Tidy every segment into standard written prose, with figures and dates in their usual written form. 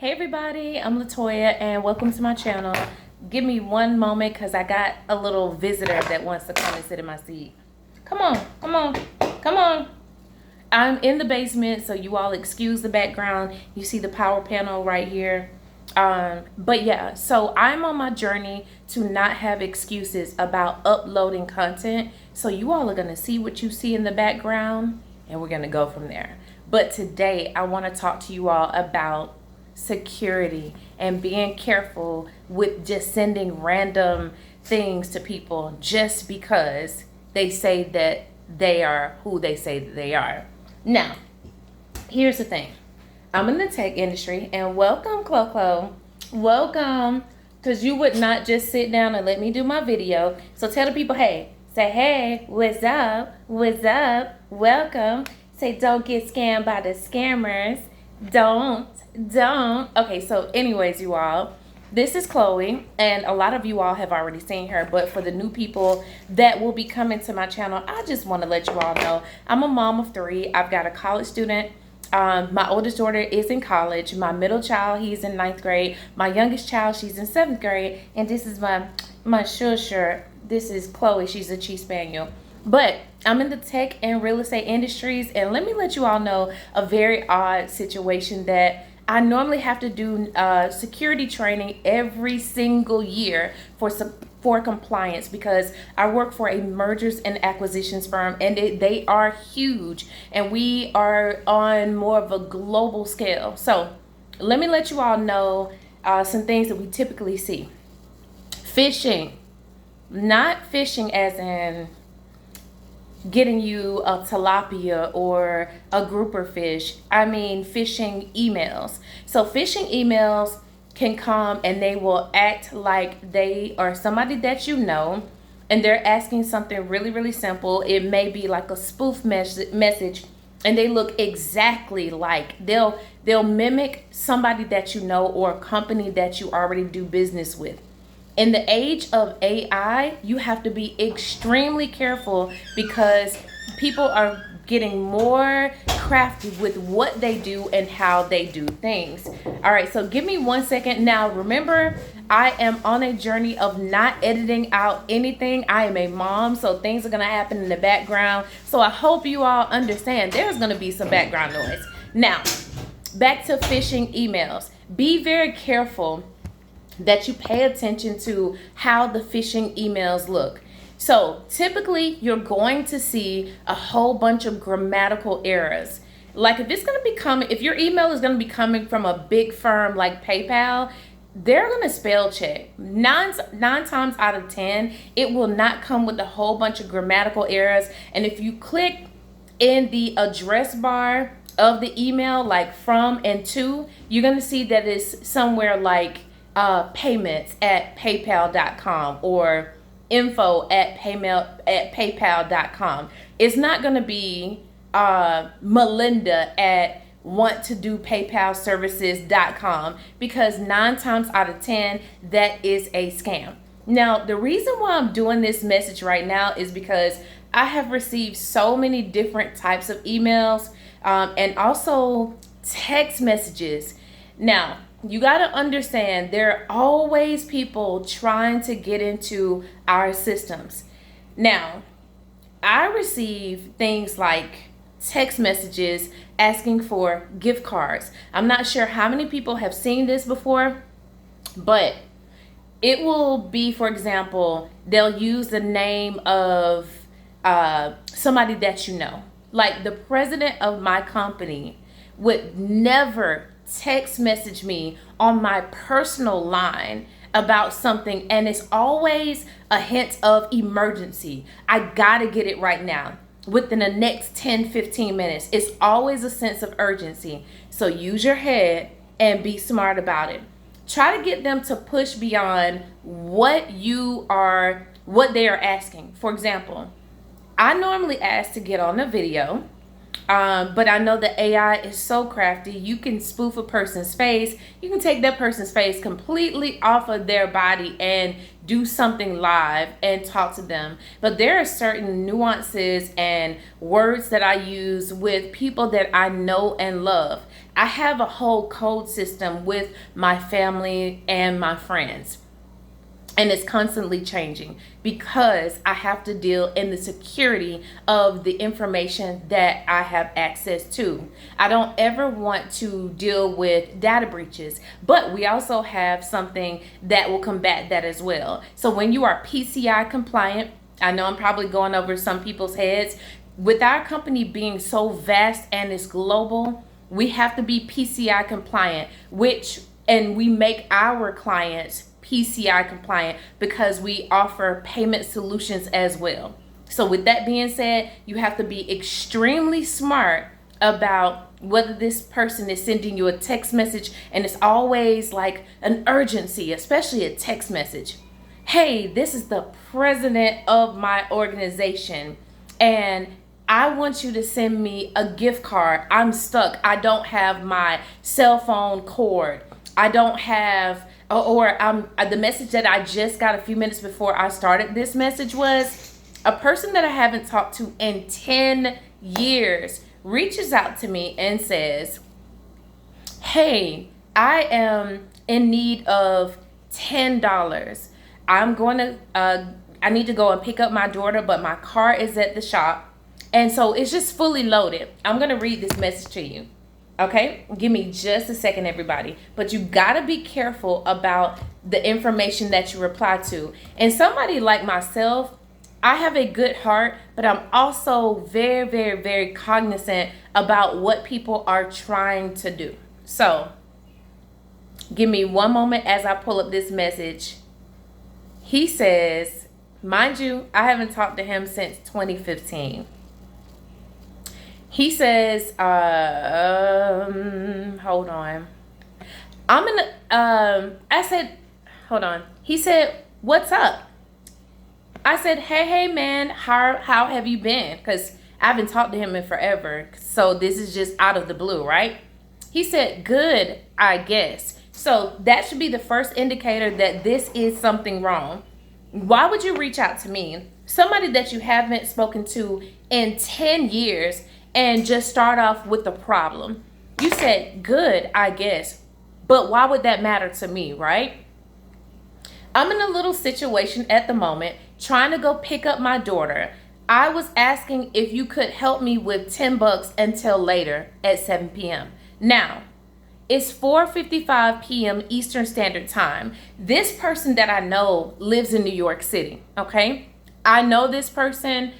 Hey everybody, I'm Latoya and welcome to my channel. Give me one moment because I got a little visitor that wants to come and sit in my seat. Come on, come on, come on. I'm in the basement, so you all excuse the background. You see the power panel right here. But yeah, so I'm on my journey to not have excuses about uploading content. So you all are going to see what you see in the background and we're going to go from there. But today I want to talk to you all about security and being careful with just sending random things to people just because they say that they are who they say that they are. Now, here's the thing. I'm in the tech industry, and welcome, Clo. Welcome, because you would not just sit down and let me do my video. So tell the people, hey, say, hey, what's up, welcome. Say, don't get scammed by the scammers. Don't. Okay, so anyways, you all, this is Chloe, and a lot of you all have already seen her, but for the new people that will be coming to my channel, I just want to let you all know I'm a mom of 3. I've got a college student. My oldest daughter is in college. My middle child, he's in 9th grade. My youngest child, she's in 7th grade. And this is my shusher. This is Chloe. She's a Chi Spaniel. But I'm in the tech and real estate industries. And let me let you all know a very odd situation that I normally have to do security training every single year for compliance, because I work for a mergers and acquisitions firm, and they are huge, and we are on more of a global scale. So let me let you all know some things that we typically see. Phishing, not phishing as in getting you a tilapia or a grouper fish. I mean phishing emails. So phishing emails can come and they will act like they are somebody that you know, and they're asking something really, really simple. It may be like a spoof message, and they look exactly like, they'll mimic somebody that you know or a company that you already do business with. In the age of AI, you have to be extremely careful because people are getting more crafty with what they do and how they do things. All right, so give me 1 second. Now, remember, I am on a journey of not editing out anything. I am a mom, so things are going to happen in the background. So I hope you all understand there's going to be some background noise. Now, back to phishing emails. Be very careful that you pay attention to how the phishing emails look. So typically you're going to see a whole bunch of grammatical errors. Like if your email is going to be coming from a big firm like PayPal, they're going to spell check. Nine times out of 10, it will not come with a whole bunch of grammatical errors. And if you click in the address bar of the email, like from and to, you're going to see that it's somewhere like payments at paypal.com or info at paypal.com. It's not going to be Melinda at wanttodopaypalservices.com, because 9 times out of 10 that is a scam. Now, the reason why I'm doing this message right now is because I have received so many different types of emails and also text messages. Now, you got to understand, there are always people trying to get into our systems. Now, I receive things like text messages asking for gift cards. I'm not sure how many people have seen this before, but it will be, for example, they'll use the name of somebody that you know. Like the president of my company would never text message me on my personal line about something, and it's always a hint of emergency. I gotta get it right now within the next 10-15 minutes. It's always a sense of urgency. So use your head and be smart about it. Try to get them to push beyond what they are asking. For example, I normally ask to get on a video, but I know that AI is so crafty. You can spoof a person's face. You can take that person's face completely off of their body and do something live and talk to them. But there are certain nuances and words that I use with people that I know and love. I have a whole code system with my family and my friends. And it's constantly changing because I have to deal in the security of the information that I have access to. I don't ever want to deal with data breaches, but we also have something that will combat that as well. So when you are PCI compliant, I know I'm probably going over some people's heads. With our company being so vast and it's global, we have to be PCI compliant, and we make our clients PCI compliant because we offer payment solutions as well. So with that being said, you have to be extremely smart about whether this person is sending you a text message, and it's always like an urgency, especially a text message. Hey, this is the president of my organization, and I want you to send me a gift card. I'm stuck. I don't have my cell phone cord. I don't have, the message that I just got a few minutes before I started this message was a person that I haven't talked to in 10 years reaches out to me and says, hey, I am in need of $10. I need to go and pick up my daughter, but my car is at the shop. And so it's just fully loaded. I'm going to read this message to you. Okay, give me just a second, everybody. But you got to be careful about the information that you reply to. And somebody like myself, I have a good heart, but I'm also very, very, very cognizant about what people are trying to do. So give me one moment as I pull up this message. He says, mind you, I haven't talked to him since 2015. He says, hold on. I said, hold on. He said, what's up? I said, hey, man, how have you been? Because I haven't talked to him in forever. So this is just out of the blue, right? He said, good, I guess. So that should be the first indicator that this is something wrong. Why would you reach out to me, somebody that you haven't spoken to in 10 years, and just start off with the problem? You said, good, I guess. But why would that matter to me, right? I'm in a little situation at the moment, trying to go pick up my daughter. I was asking if you could help me with $10 until later at 7 p.m. Now, it's 4:55 p.m. Eastern Standard Time. This person that I know lives in New York City, okay? I know this person,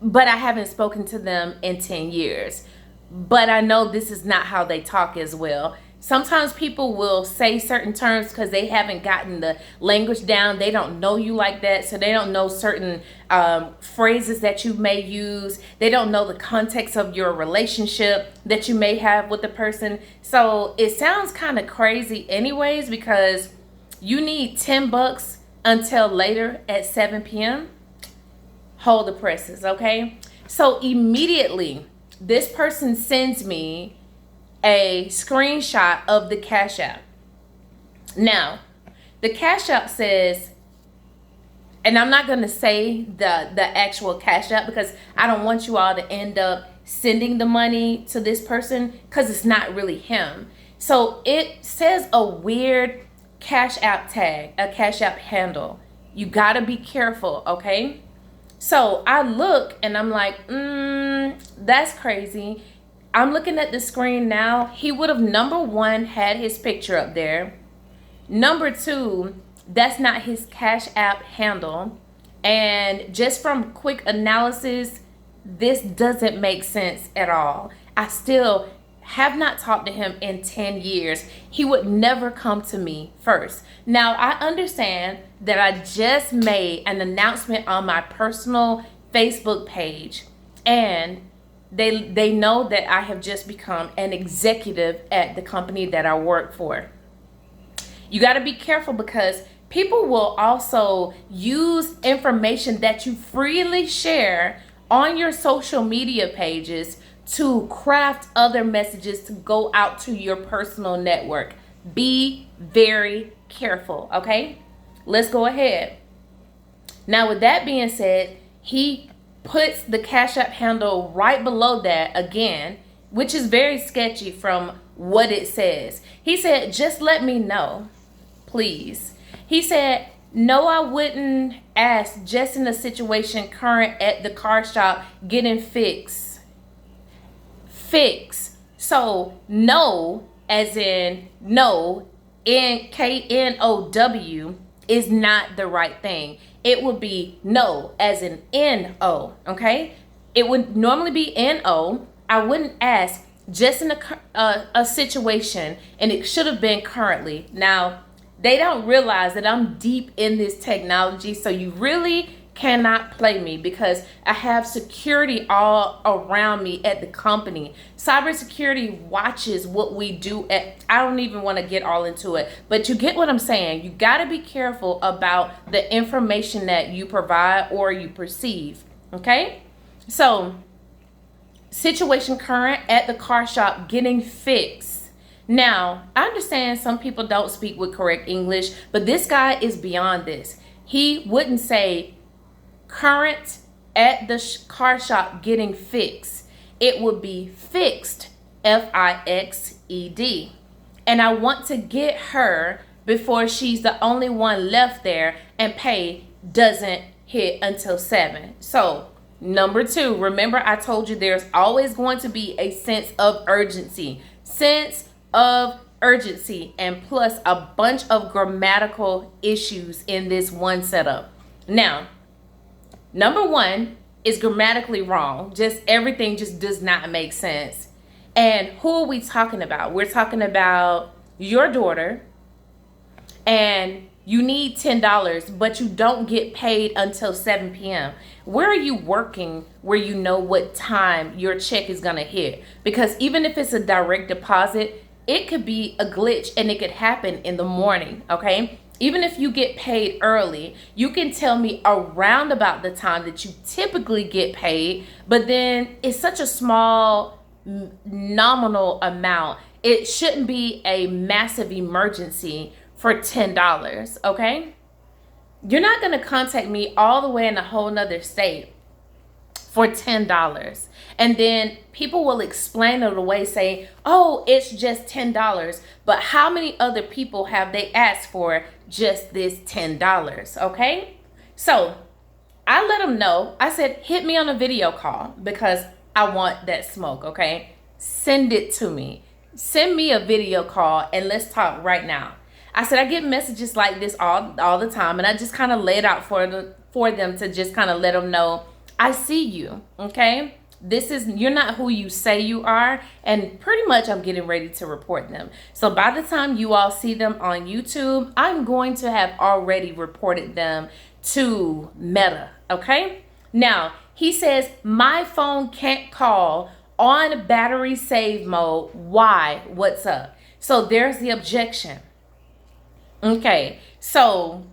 but I haven't spoken to them in 10 years. But I know this is not how they talk as well. Sometimes people will say certain terms because they haven't gotten the language down. They don't know you like that, so they don't know certain phrases that you may use. They don't know the context of your relationship that you may have with the person. So it sounds kind of crazy anyways, because you need $10 until later at 7 p.m. Hold the presses, okay? So immediately, this person sends me a screenshot of the Cash App. Now, the Cash App says, and I'm not going to say the actual Cash App because I don't want you all to end up sending the money to this person because it's not really him. So it says a weird Cash App tag, a Cash App handle. You got to be careful, okay? So I look and I'm like, that's crazy. I'm looking at the screen now. He would have, number one, had his picture up there. Number two, that's not his Cash App handle. And just from quick analysis, this doesn't make sense at all. I still have not talked to him in 10 years. He would never come to me first. Now, I understand that I just made an announcement on my personal Facebook page, and they know that I have just become an executive at the company that I work for. You got to be careful because people will also use information that you freely share on your social media pages to craft other messages to go out to your personal network. Be very careful, okay? Let's go ahead. Now, with that being said, he puts the Cash App handle right below that again, which is very sketchy from what it says. He said, just let me know, please. He said, no, I wouldn't ask, just in a situation current at the car shop getting fixed. So no, as in no, KNOW is not the right thing. It would be no, as in NO, okay? It would normally be NO. I wouldn't ask, just in a situation, and it should have been currently. Now, they don't realize that I'm deep in this technology, so you really cannot play me because I have security all around me at the company. Cybersecurity watches what we do I don't even want to get all into it, but you get what I'm saying. You got to be careful about the information that you provide or you perceive, okay? So, situation current at the car shop getting fixed. Now, I understand some people don't speak with correct English, but this guy is beyond this. He wouldn't say current at the car shop getting fixed. It would be fixed, FIXED. And I want to get her before she's the only one left there and pay doesn't hit until 7. So, number 2, remember I told you there's always going to be a sense of urgency. And plus a bunch of grammatical issues in this one setup. Now, number 1 is grammatically wrong. Just everything just does not make sense. And who are we talking about? We're talking about your daughter, and you need $10, but you don't get paid until 7 p.m. Where are you working where you know what time your check is going to hit? Because even if it's a direct deposit, it could be a glitch and it could happen in the morning, okay? Even if you get paid early, you can tell me around about the time that you typically get paid, but then it's such a small nominal amount. It shouldn't be a massive emergency for $10, okay? You're not gonna contact me all the way in a whole nother state for $10. And then people will explain it away, say, oh, it's just $10. But how many other people have they asked for just this $10, okay? So I let them know. I said, hit me on a video call because I want that smoke, okay? Send it to me. Send me a video call and let's talk right now. I said, I get messages like this all the time, and I just kind of lay it out for them to just kind of let them know, I see you, okay? You're not who you say you are, and pretty much I'm getting ready to report them. So by the time you all see them on YouTube, I'm going to have already reported them to Meta, okay? Now, he says, my phone can't call on battery save mode. Why? What's up? So there's the objection. Okay, so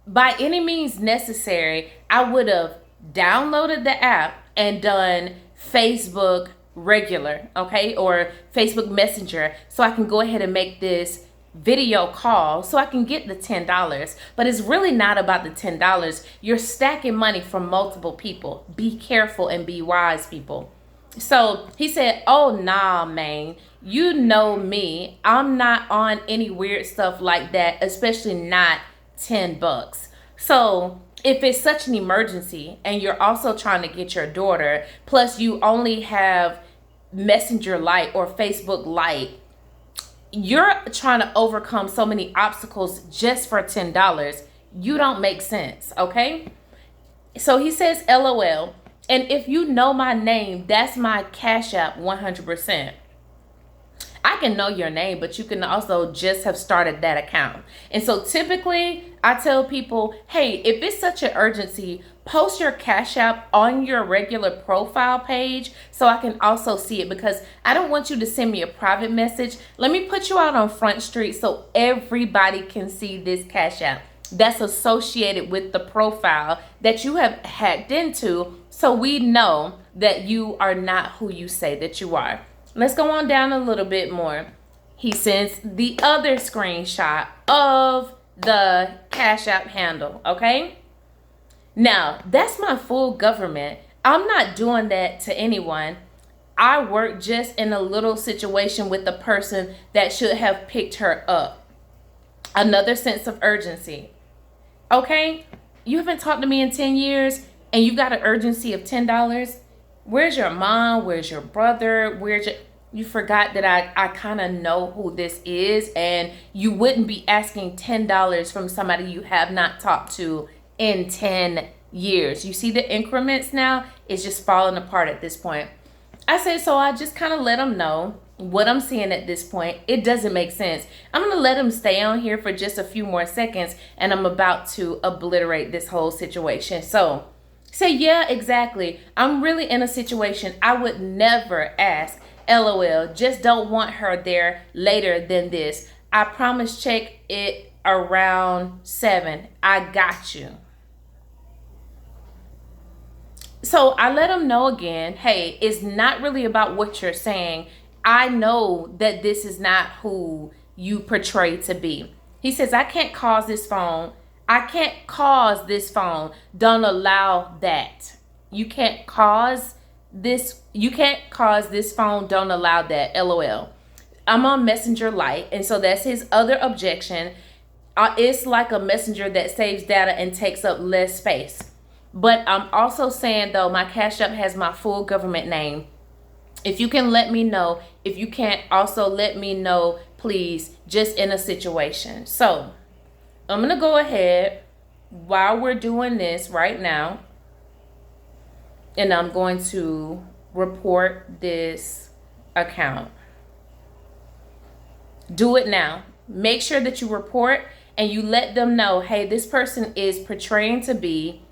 by any means necessary, I would have downloaded the app and done Facebook regular, okay, or Facebook Messenger, so I can go ahead and make this video call so I can get the $10. But it's really not about the $10. You're stacking money from multiple people. Be careful and be wise, people. So he said, oh, nah, man, you know me. I'm not on any weird stuff like that, especially not $10. So if it's such an emergency and you're also trying to get your daughter, plus you only have Messenger Lite or Facebook Lite, you're trying to overcome so many obstacles just for $10. You don't make sense, okay? So he says, LOL. And if you know my name, that's my Cash App 100%. I can know your name, but you can also just have started that account. And so typically I tell people, hey, if it's such an urgency, post your Cash App on your regular profile page so I can also see it, because I don't want you to send me a private message. Let me put you out on Front Street so everybody can see this Cash App that's associated with the profile that you have hacked into, so we know that you are not who you say that you are. Let's go on down a little bit more. He sends the other screenshot of the Cash App handle, okay? Now, that's my full government. I'm not doing that to anyone. I work just in a little situation with the person that should have picked her up. Another sense of urgency. Okay? You haven't talked to me in 10 years and you got an urgency of $10. Where's your mom? Where's your brother? You forgot that I kind of know who this is, and you wouldn't be asking $10 from somebody you have not talked to in 10 years. You see the increments now? It's just falling apart at this point. I said, so I just kind of let them know what I'm seeing at this point. It doesn't make sense. I'm going to let them stay on here for just a few more seconds, and I'm about to obliterate this whole situation. So say, yeah, exactly. I'm really in a situation I would never ask. LOL, just don't want her there later than this. I promise, check it around 7. I got you. So I let him know again, hey, it's not really about what you're saying. I know that this is not who you portray to be. He says, I can't cause this phone. I can't cause this phone. Don't allow that. You can't cause this. You can't cause this phone. Don't allow that. LOL. I'm on Messenger Lite, and so that's his other objection. It's like a messenger that saves data and takes up less space. But I'm also saying, though, my Cash App has my full government name. If you can let me know. If you can't, also let me know, please, just in a situation. So I'm going to go ahead while we're doing this right now, and I'm going to report this account. Do it now. Make sure that you report and you let them know, hey, this person is portraying to be,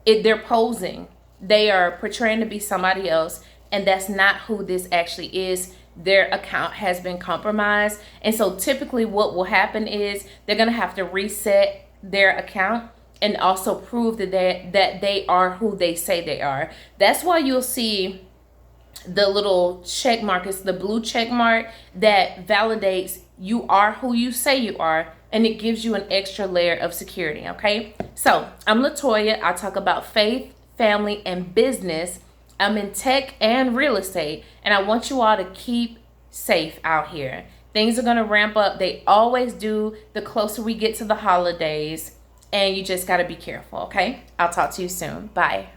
they're posing. They are portraying to be somebody else, and that's not who this actually is. Their account has been compromised. And so typically what will happen is they're going to have to reset their account and also prove that they are who they say they are. That's why you'll see the little check mark. It's the blue check mark that validates you are who you say you are, and it gives you an extra layer of security. Okay, so I'm Latoya. I talk about faith, family, and business. I'm in tech and real estate, and I want you all to keep safe out here. Things are going to ramp up. They always do the closer we get to the holidays, and you just got to be careful. Okay, I'll talk to you soon. Bye.